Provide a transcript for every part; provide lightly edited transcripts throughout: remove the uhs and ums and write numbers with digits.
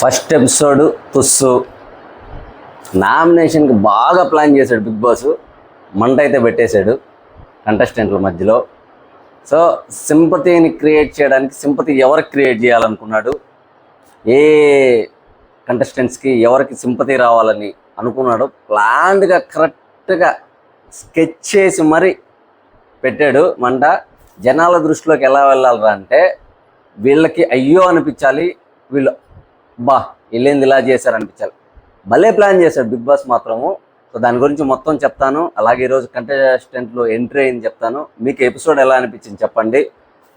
First episode తుస్సు నామినేషన్కి బాగా plan చేశాడు big boss. మంట అయితే పెట్టేశాడు కంటెస్టెంట్ల మధ్యలో. సో సింపతిని క్రియేట్ చేయడానికి సింపతి ఎవరికి క్రియేట్ చేయాలనుకున్నాడు, ఏ కంటెస్టెంట్స్కి ఎవరికి సింపతి రావాలని అనుకున్నాడు, ప్లాన్డ్గా కరెక్ట్గా స్కెచ్ చేసి మరీ పెట్టాడు మంట. జనాల దృష్టిలోకి ఎలా వెళ్ళాలరా అంటే వీళ్ళకి అయ్యో అనిపించాలి, వీళ్ళు బా వీళ్ళేంది ఇలా చేశారు అనిపించాలి. భలే ప్లాన్ చేశాడు బిగ్ బాస్ మాత్రము. సో దాని గురించి మొత్తం చెప్తాను. అలాగే ఈరోజు కంటెస్టెంట్లు ఎంట్రీ అయింది చెప్తాను. మీకు ఎపిసోడ్ ఎలా అనిపించింది చెప్పండి.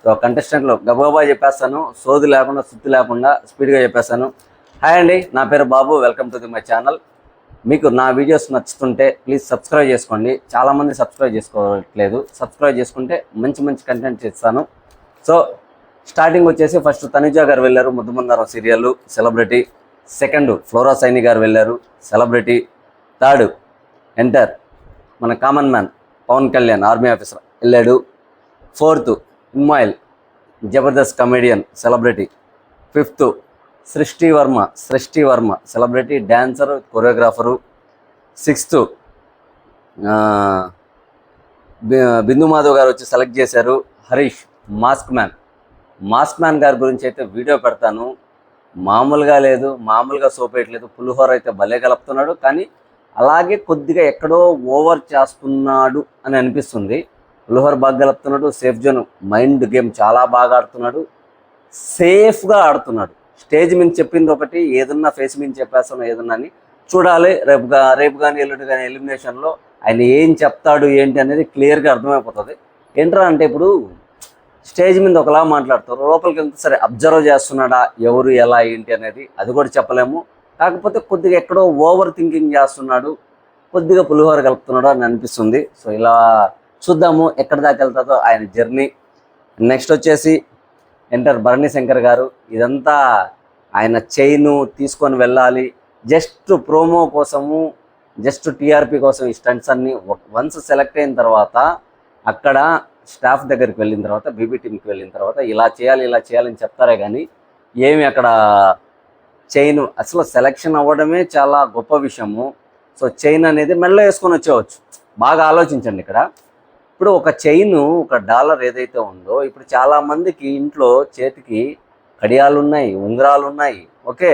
సో కంటెస్టెంట్లు గబగబా చెప్పేస్తాను, సోది లేకుండా సుత్తి లేకుండా స్పీడ్గా చెప్పేస్తాను. హాయ్ అండి, నా పేరు Babu, welcome to the my channel. మీకు నా వీడియోస్ నచ్చుతుంటే ప్లీజ్ సబ్స్క్రైబ్ చేసుకోండి. చాలామంది సబ్స్క్రైబ్ చేసుకోవట్లేదు, సబ్స్క్రైబ్ చేసుకుంటే మంచి మంచి కంటెంట్ చేస్తాను. సో స్టార్టింగ్ వచ్చేసి ఫస్ట్ తనుజా గారు వెళ్ళారు, Muddumandaram serial celebrity. Second Flora Saini గారు వెళ్ళారు, సెలబ్రిటీ. థర్డ్ ఎంటర్ మన common man Pawan Kalyan army officer వెళ్ళాడు. Fourth Emmanuel Jabardasth comedian celebrity. Fifth Srishti Varma celebrity, dancer, choreographer. Sixth Bindu Madhav గారు వచ్చి సెలెక్ట్ చేశారు. హరీష్ మాస్క్ మ్యాన్ గారి గురించి అయితే వీడియో పెడతాను. మామూలుగా లేదు, మామూలుగా సోపేయట్లేదు. పులిహోర అయితే భలే కలుపుతున్నాడు, కానీ అలాగే కొద్దిగా ఎక్కడో ఓవర్ చేస్తున్నాడు అని అనిపిస్తుంది. పులిహోర బాగా కలుపుతున్నాడు, సేఫ్ జోన్ మైండ్ గేమ్ చాలా బాగా ఆడుతున్నాడు, సేఫ్గా ఆడుతున్నాడు. స్టేజ్ మీద చెప్పింది ఒకటి, ఏదన్నా ఫేస్ మీద చెప్పేస్తాను ఏదన్నా అని చూడాలి. రేపు కానీ ఎల్లుండి కానీ ఎలిమినేషన్లో ఆయన ఏం చెప్తాడు ఏంటి అనేది క్లియర్గా అర్థమైపోతుంది. ఏంట్రా అంటే ఇప్పుడు స్టేజ్ మీద ఒకలా మాట్లాడతారు, లోపలికి వెళ్తే సరే అబ్జర్వ్ చేస్తున్నాడా ఎవరు ఎలా ఏంటి అనేది అది కూడా చెప్పలేము. కాకపోతే కొద్దిగా ఎక్కడో ఓవర్ థింకింగ్ చేస్తున్నాడు, కొద్దిగా పులిహోర కలుపుతున్నాడు అని అనిపిస్తుంది. సో ఇలా చూద్దాము ఎక్కడి దాకా వెళ్తుందో ఆయన జర్నీ. నెక్స్ట్ వచ్చేసి ఎంటర్ భరణి శంకర్ గారు. ఇదంతా ఆయన చైను తీసుకొని వెళ్ళాలి, జస్ట్ ప్రోమో కోసము, జస్ట్ టీఆర్పీ కోసం ఈ స్టంట్స్ అన్నీ. వన్స్ సెలెక్ట్ అయిన తర్వాత అక్కడ స్టాఫ్ దగ్గరికి వెళ్ళిన తర్వాత, బీబీ టీంకి వెళ్ళిన తర్వాత ఇలా చేయాలని చెప్తారే కానీ ఏమి అక్కడ చైన్ అసలు సెలెక్షన్ అవ్వడమే చాలా గొప్ప విషయము. సో చైన్ అనేది మెడలో వేసుకొని వచ్చేవచ్చు. బాగా ఆలోచించండి ఇక్కడ. ఇప్పుడు ఒక చైను, ఒక డాలర్ ఏదైతే ఉందో, ఇప్పుడు చాలామందికి ఇంట్లో చేతికి కడియాలు ఉన్నాయి, ఉంగరాలు ఉన్నాయి, ఓకే,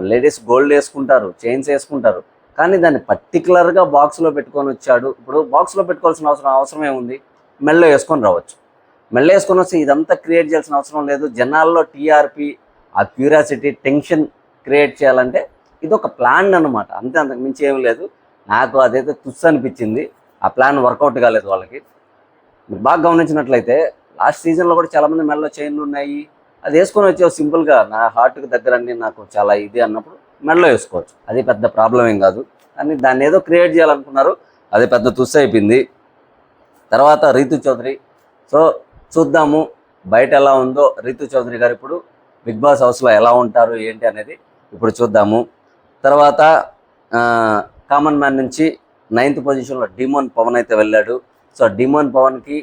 లేడీస్ గోల్డ్ వేసుకుంటారు, చైన్స్ వేసుకుంటారు, కానీ దాన్ని పర్టికులర్గా బాక్స్లో పెట్టుకొని వచ్చాడు. ఇప్పుడు బాక్స్లో పెట్టుకోవాల్సిన అవసరం ఏముంది, మెడలో వేసుకొని రావచ్చు. మెడలో వేసుకొని వస్తే ఇదంతా క్రియేట్ చేయాల్సిన అవసరం లేదు. జనాల్లో టీఆర్పీ, ఆ క్యూరియాసిటీ, టెన్షన్ క్రియేట్ చేయాలంటే ఇది ఒక ప్లాన్ అనమాట, అంతే, అంతకు మించి ఏం లేదు. నాకు అదైతే తుస్సు అనిపించింది. ఆ ప్లాన్ వర్కౌట్ కాలేదు వాళ్ళకి. మీరు బాగా గమనించినట్లయితే లాస్ట్ సీజన్లో కూడా చాలామంది మెడలో చైన్లు ఉన్నాయి, అది వేసుకొని వచ్చావు సింపుల్గా, నా హార్ట్కి దగ్గర అన్ని నాకు చాలా ఇది అన్నప్పుడు మెడలో వేసుకోవచ్చు, అది పెద్ద ప్రాబ్లం ఏం కాదు. కానీ దాన్ని ఏదో క్రియేట్ చేయాలనుకున్నారు, అది పెద్ద తుస్సు అయిపోయింది. తర్వాత రీతు చౌదరి. సో చూద్దాము బయట ఎలా ఉందో రీతు చౌదరి గారు ఇప్పుడు బిగ్ బాస్ హౌస్లో ఎలా ఉంటారు ఏంటి అనేది ఇప్పుడు చూద్దాము. తర్వాత కామన్ మ్యాన్ నుంచి 9th పొజిషన్లో డిమోన్ పవన్ అయితే వెళ్ళాడు. సో డిమోన్ పవన్కి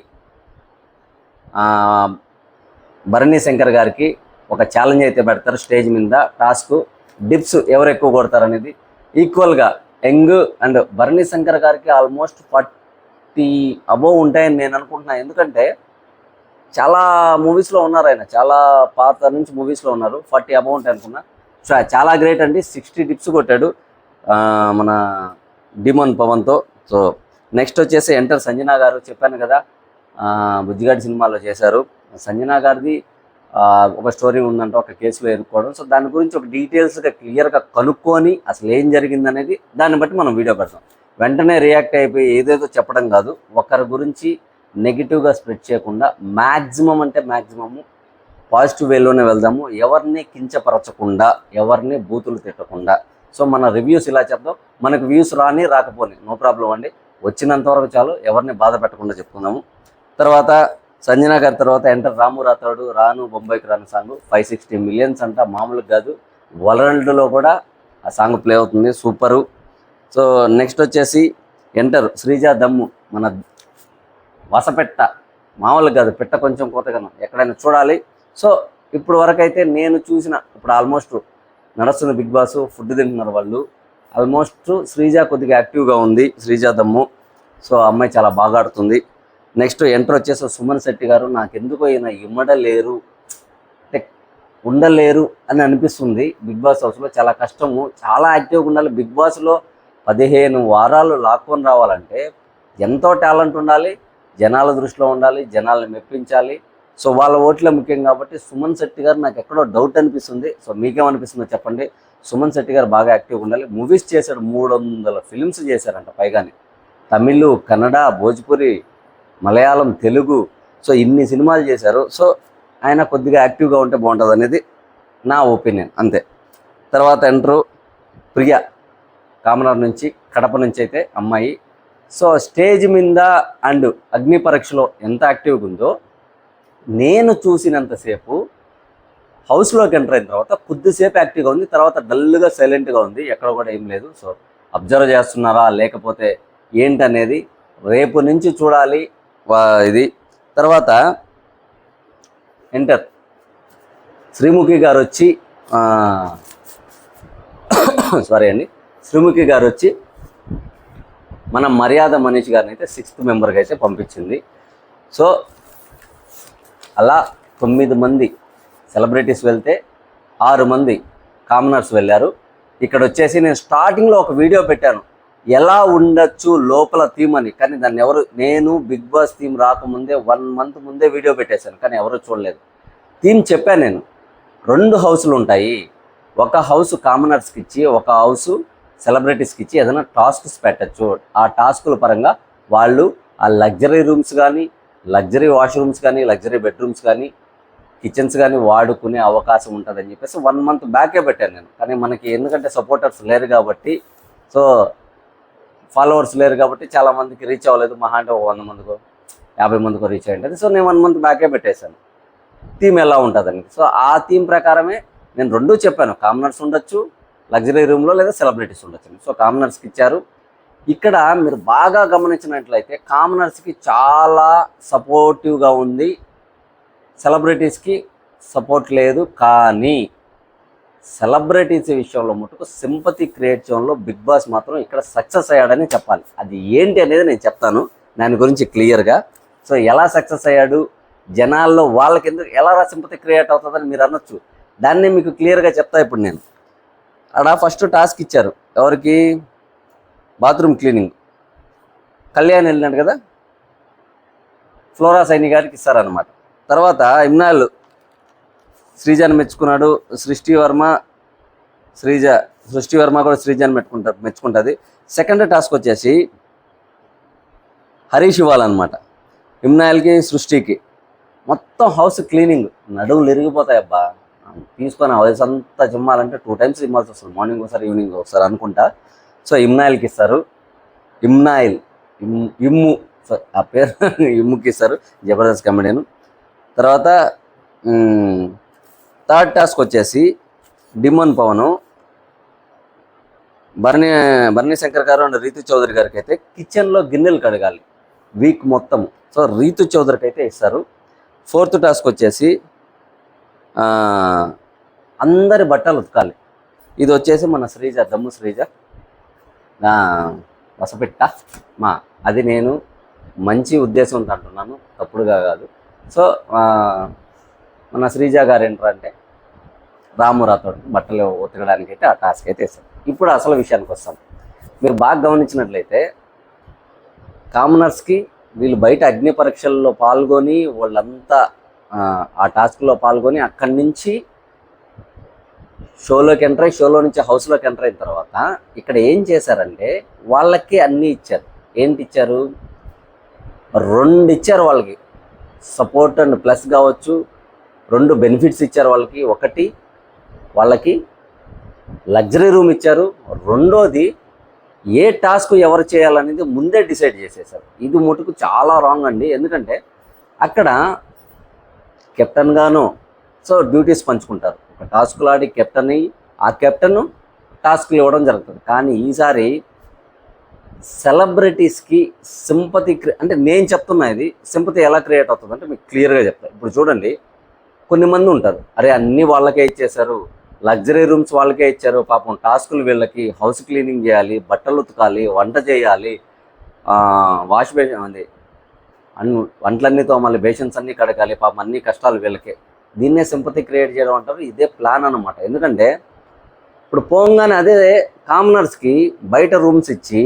భరణి శంకర్ గారికి ఒక ఛాలెంజ్ అయితే పెడతారు స్టేజ్ మీద. టాస్క్ డిప్స్ ఎవరు ఎక్కువ కొడతారు అనేది ఈక్వల్గా యంగ్ అండ్ భరణి శంకర్ గారికి ఆల్మోస్ట్ 40 అబోవ్ ఉంటాయని నేను అనుకుంటున్నాను. ఎందుకంటే చాలా మూవీస్లో ఉన్నారు, ఆయన చాలా పాత నుంచి మూవీస్లో ఉన్నారు. 40 అబోవ్ ఉంటాయి అనుకున్నా. సో చాలా గ్రేట్ అండి, 60 డిప్స్ కొట్టాడు మన డిమోన్ పవన్తో. సో నెక్స్ట్ వచ్చేసి ఎంటర్ సంజనా గారు. చెప్పాను కదా, బుజ్జిగాడి సినిమాలో చేశారు. సంజనా గారిది ఒక స్టోరీ ఉందంటే ఒక కేసులో ఎదుర్కోవడం. సో దాని గురించి ఒక డీటెయిల్స్గా క్లియర్గా కనుక్కొని అసలు ఏం జరిగిందనేది దాన్ని బట్టి మనం వీడియో పెడతాం. వెంటనే రియాక్ట్ అయిపోయి ఏదేదో చెప్పడం కాదు, ఒకరి గురించి నెగిటివ్గా స్ప్రెడ్ చేయకుండా మ్యాక్సిమం అంటే మ్యాక్సిమము పాజిటివ్ వేలోనే వెళ్దాము, ఎవరిని కించపరచకుండా, ఎవరిని బూతులు తిట్టకుండా. సో మన రివ్యూస్ ఇలా చెప్దాం, మనకు వ్యూస్ రాకపోని నో ప్రాబ్లం అండి, వచ్చినంత వరకు చాలు, ఎవరిని బాధ పెట్టకుండా చెప్పుకుందాము. తర్వాత సంజనా గారి తర్వాత ఎంటర్ రాము రాతాడు. రాను బొంబాయికి రాను సాంగ్ 560 మిలియన్స్ అంట, మామూలుగా కాదు. వరల్డ్లో కూడా ఆ సాంగ్ ప్లే అవుతుంది, సూపరు. సో నెక్స్ట్ వచ్చేసి ఎంటర్ శ్రీజా దమ్ము, మన వసపెట్ట, మామూలుగా కాదు, పెట్ట కొంచెం కోతగాను, ఎక్కడైనా చూడాలి. సో ఇప్పుడు వరకు అయితే నేను చూసిన ఇప్పుడు ఆల్మోస్ట్ నడుస్తున్న బిగ్ బాస్ ఫుడ్ తింటున్నారు వాళ్ళు. ఆల్మోస్ట్ శ్రీజ కొద్దిగా యాక్టివ్గా ఉంది, శ్రీజ దమ్ము. సో అమ్మాయి చాలా బాగా ఆడుతుంది. నెక్స్ట్ ఎంటర్ వచ్చేసి సుమన్ శెట్టి గారు. నాకు ఎందుకో ఈయన ఇమ్మడలేరు అంటే ఉండలేరు అని అనిపిస్తుంది. బిగ్ బాస్ హౌస్లో చాలా కష్టము, చాలా యాక్టివ్గా ఉండాలి. బిగ్ బాస్లో 15 వారాలు లాక్కొని రావాలంటే ఎంతో టాలెంట్ ఉండాలి, జనాల దృష్టిలో ఉండాలి, జనాలను మెప్పించాలి. సో వాళ్ళ ఓట్లే ముఖ్యం కాబట్టి సుమన్ శెట్టి గారు నాకు ఎక్కడో డౌట్ అనిపిస్తుంది. సో మీకేమనిపిస్తుందో చెప్పండి. సుమన్ శెట్టి గారు బాగా యాక్టివ్గా ఉండాలి. మూవీస్ చేశాడు, 300 ఫిలిమ్స్ చేశారంట పైగానే. తమిళ్, కన్నడ, భోజ్పురి, మలయాళం, తెలుగు. సో ఇన్ని సినిమాలు చేశారు. సో ఆయన కొద్దిగా యాక్టివ్గా ఉంటే బాగుంటుంది అనేది నా ఒపీనియన్, అంతే. తర్వాత ఎంటరు ప్రియా, కామనర్ నుంచి, కడప నుంచి అయితే అమ్మాయి. సో స్టేజ్ మీద అండ్ అగ్ని పరీక్షలో ఎంత యాక్టివ్గా ఉందో నేను చూసినంతసేపు హౌస్లోకి ఎంటర్ అయిన తర్వాత కొద్దిసేపు యాక్టివ్గా ఉంది, తర్వాత డల్గా సైలెంట్గా ఉంది, ఎక్కడ కూడా ఏం లేదు. సో అబ్జర్వ్ చేస్తున్నారా లేకపోతే ఏంటనేది రేపు నుంచి చూడాలి ఇది. తర్వాత ఎంటర్ శ్రీముఖి గారు వచ్చి సారీ అండి, శ్రీముఖి గారు వచ్చి మన మర్యాద మనీష్ గారిని అయితే 6th మెంబర్గా అయితే పంపించింది. సో అలా 9 మంది సెలబ్రిటీస్ వెళ్తే 6 మంది కామనర్స్ వెళ్ళారు. ఇక్కడ వచ్చేసి నేను స్టార్టింగ్లో ఒక వీడియో పెట్టాను, ఎలా ఉండొచ్చు లోపల థీమ్ అని. కానీ దాన్ని ఎవరు, నేను బిగ్ బాస్ థీమ్ రాకముందే 1 మంత్ ముందే వీడియో పెట్టేశాను, కానీ ఎవరు చూడలేదు. థీమ్ చెప్పాను నేను. 2 హౌస్లు ఉంటాయి, ఒక హౌస్ కామనర్స్కి ఇచ్చి ఒక హౌస్ సెలబ్రిటీస్కి ఇచ్చి ఏదైనా టాస్క్స్ పెట్టచ్చు. ఆ టాస్కుల పరంగా వాళ్ళు ఆ లగ్జరీ రూమ్స్ కానీ, లగ్జరీ వాష్రూమ్స్ కానీ, లగ్జరీ బెడ్రూమ్స్ కానీ, కిచెన్స్ కానీ వాడుకునే అవకాశం ఉంటుందని చెప్పేసి 1 మంత్ బ్యాకే పెట్టాను నేను. కానీ మనకి ఎందుకంటే సపోర్టర్స్ లేరు కాబట్టి, సో ఫాలోవర్స్ లేరు కాబట్టి చాలామందికి రీచ్ అవ్వలేదు. మహా అంటే 100 మందికో 50 మందికో రీచ్ అయ్యింది. సో నేను 1 మంత్ బ్యాకే పెట్టేశాను థీమ్ ఎలా ఉంటుందని. సో ఆ థీమ్ ప్రకారమే నేను 2 చెప్పాను, కామనర్స్ ఉండొచ్చు, లగ్జరీ రూమ్లో లేదా సెలబ్రిటీస్ ఉండొచ్చు. సో కామనర్స్కి ఇచ్చారు. ఇక్కడ మీరు బాగా గమనించినట్లయితే కామనర్స్కి చాలా సపోర్టివ్గా ఉంది, సెలబ్రిటీస్కి సపోర్ట్ లేదు. కానీ సెలబ్రిటీస్ విషయంలో మటుకు సింపతి క్రియేట్ చేయడంలో బిగ్ బాస్ మాత్రం ఇక్కడ సక్సెస్ అయ్యాడని చెప్పాలి. అది ఏంటి అనేది నేను చెప్తాను దాని గురించి క్లియర్గా. సో ఎలా సక్సెస్ అయ్యాడు, జనాల్లో వాళ్ళకి ఎందుకు ఎలా సింపతి క్రియేట్ అవుతుందని మీరు అనొచ్చు. దాన్ని మీకు క్లియర్గా చెప్తా ఇప్పుడు నేను. అక్కడ ఫస్ట్ టాస్క్ ఇచ్చారు ఎవరికి, బాత్రూమ్ క్లీనింగ్. కళ్యాణ్ వెళ్ళినాడు కదా, ఫ్లోరా సైని గారికి ఇస్తారనమాట. తర్వాత ఇమ్నాల్ శ్రీజాని మెచ్చుకున్నాడు, సృష్టి వర్మ కూడా శ్రీజాని మెచ్చుకుంటుంది. సెకండ్ టాస్క్ వచ్చేసి హరీష్ ఇవ్వాలన్నమాట ఇమ్నాల్కి, సృష్టికి. మొత్తం హౌస్ క్లీనింగ్, నడువులు ఇరిగిపోతాయి అబ్బా. తీసుకొని హౌస్ అంతా చిమ్మాలంటే 2 times చిమ్మాల్సి వస్తుంది, మార్నింగ్ ఒకసారి ఈవినింగ్ ఒకసారి అనుకుంటా. సో ఇమ్నాయిల్కి ఇస్తారు, ఇమ్ము ఆ పేరు ఇమ్ముకి ఇస్తారు, జబర్దస్త్ కమెడియన్. తర్వాత థర్డ్ టాస్క్ వచ్చేసి డిమోన్ పవన్, బర్నీ శంకర్ గారు అండ్ రీతు చౌదరి గారికి అయితే కిచెన్లో గిన్నెలు కడగాలి వీక్ మొత్తం. సో రీతు చౌదరికి అయితే ఇస్తారు. ఫోర్త్ టాస్క్ వచ్చేసి అందరి బట్టలు ఉతకాలి. ఇది వచ్చేసి మన శ్రీజ, దమ్ము శ్రీజ వసపెట్ట అది నేను మంచి ఉద్దేశంతో అంటున్నాను, తప్పుడుగా కాదు. సో మన శ్రీజ గారు ఏంటంటే రామురాతో బట్టలు ఉతకడానికి అయితే ఆ టాస్క్ అయితే ఇస్తాం. ఇప్పుడు అసలు విషయానికి వస్తాం. మీరు బాగా గమనించినట్లయితే కామనర్స్కి వీళ్ళు బయట అగ్ని పరీక్షల్లో పాల్గొని వాళ్ళంతా ఆ టాస్క్లో పాల్గొని అక్కడి నుంచి షోలోకి ఎంటర్ అయ్యి, షోలో నుంచి హౌస్లోకి ఎంటర్ అయిన తర్వాత ఇక్కడ ఏం చేశారంటే వాళ్ళకి అన్నీ ఇచ్చారు. ఏంటి ఇచ్చారు, 2 ఇచ్చారు వాళ్ళకి, సపోర్ట్ అండ్ ప్లస్ కావచ్చు. 2 బెనిఫిట్స్ ఇచ్చారు వాళ్ళకి. ఒకటి వాళ్ళకి లగ్జరీ రూమ్ ఇచ్చారు, రెండోది ఏ టాస్క్ ఎవరు చేయాలనేది ముందే డిసైడ్ చేసేసారు. ఇది మటుకు చాలా రాంగ్ అండి. ఎందుకంటే అక్కడ కెప్టెన్గాను సో డ్యూటీస్ పంచుకుంటారు. ఒక టాస్క్లు ఆడి కెప్టెన్ అయ్యి ఆ కెప్టెన్ టాస్క్లు ఇవ్వడం జరుగుతుంది. కానీ ఈసారి సెలబ్రిటీస్కి సింపతి అంటే నేను చెప్తున్నా, ఇది సింపతి ఎలా క్రియేట్ అవుతుంది అంటే మీకు క్లియర్గా చెప్తాను. ఇప్పుడు చూడండి, కొన్ని మంది ఉంటారు, అరే అన్నీ వాళ్ళకే ఇచ్చేశారు, లగ్జరీ రూమ్స్ వాళ్ళకే ఇచ్చారు, పాపం టాస్కులు వీళ్ళకి, హౌస్ క్లీనింగ్ చేయాలి, బట్టలు ఉతకాలి, వంట చేయాలి, వాష్ బేసిన్ అది వంటలన్నీ తోమాలి, బేషన్స్ అన్నీ కడగాలి, పాపం అన్ని కష్టాలు వీళ్ళకే. దీన్నే సింపతి క్రియేట్ చేయడం అంటారు. ఇదే ప్లాన్ అనమాట. ఎందుకంటే ఇప్పుడు పోగానే అదే కామనర్స్కి బయట రూమ్స్ ఇచ్చి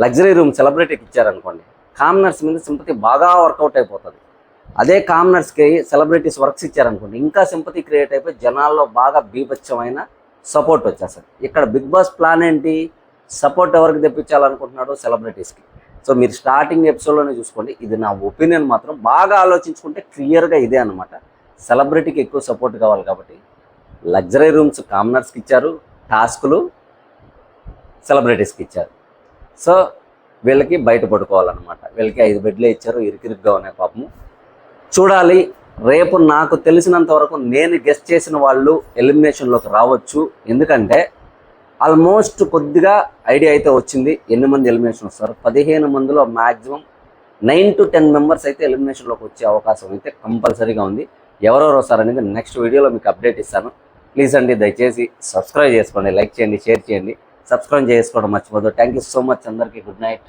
లగ్జరీ రూమ్ సెలబ్రిటీకి ఇచ్చారనుకోండి, కామనర్స్ మీద సింపతి బాగా వర్కౌట్ అయిపోతుంది. అదే కామనర్స్కి సెలబ్రిటీస్ వర్క్స్ ఇచ్చారనుకోండి, ఇంకా సింపతి క్రియేట్ అయిపోయి జనాల్లో బాగా బీభత్సమైన సపోర్ట్ వచ్చేస్తుంది. ఇక్కడ బిగ్ బాస్ ప్లాన్ ఏంటి? సపోర్ట్ ఎవరికి తెప్పించాలనుకుంటున్నాడు? సెలబ్రిటీస్కి. సో మీరు స్టార్టింగ్ ఎపిసోడ్లోనే చూసుకోండి. ఇది నా ఒపీనియన్, మాత్రం బాగా ఆలోచించుకుంటే క్లియర్గా ఇదే అనమాట. సెలబ్రిటీకి ఎక్కువ సపోర్ట్ కావాలి కాబట్టి లగ్జరీ రూమ్స్ కామనర్స్కి ఇచ్చారు, టాస్కులు సెలబ్రిటీస్కి ఇచ్చారు. సో వీళ్ళకి బయట పడుకోవాలన్నమాట. వీళ్ళకి 5 బెడ్లే ఇచ్చారు, ఇరుకిరుగ్గా ఉన్నాయి పాపము. చూడాలి. రేపు నాకు తెలిసినంత వరకు నేను గెస్ట్ చేసిన వాళ్ళు ఎలిమినేషన్లోకి రావచ్చు. ఎందుకంటే ఆల్మోస్ట్ కొద్దిగా ఐడియా అయితే వచ్చింది ఎన్ని మంది ఎలిమినేషన్ వస్తారు. 15 మందిలో మ్యాక్సిమం 9 to 10 మెంబర్స్ అయితే ఎలిమినేషన్లోకి వచ్చే అవకాశం అయితే కంపల్సరీగా ఉంది. ఎవరెవరు వస్తారనేది నెక్స్ట్ వీడియోలో మీకు అప్డేట్ ఇస్తాను. ప్లీజ్ అండి, దయచేసి సబ్స్క్రైబ్ చేసుకోండి, లైక్ చేయండి, షేర్ చేయండి, సబ్స్క్రైబ్ చేసుకోవడం మర్చిపోదు. థ్యాంక్ యూ సో మచ్ అందరికీ. Good night.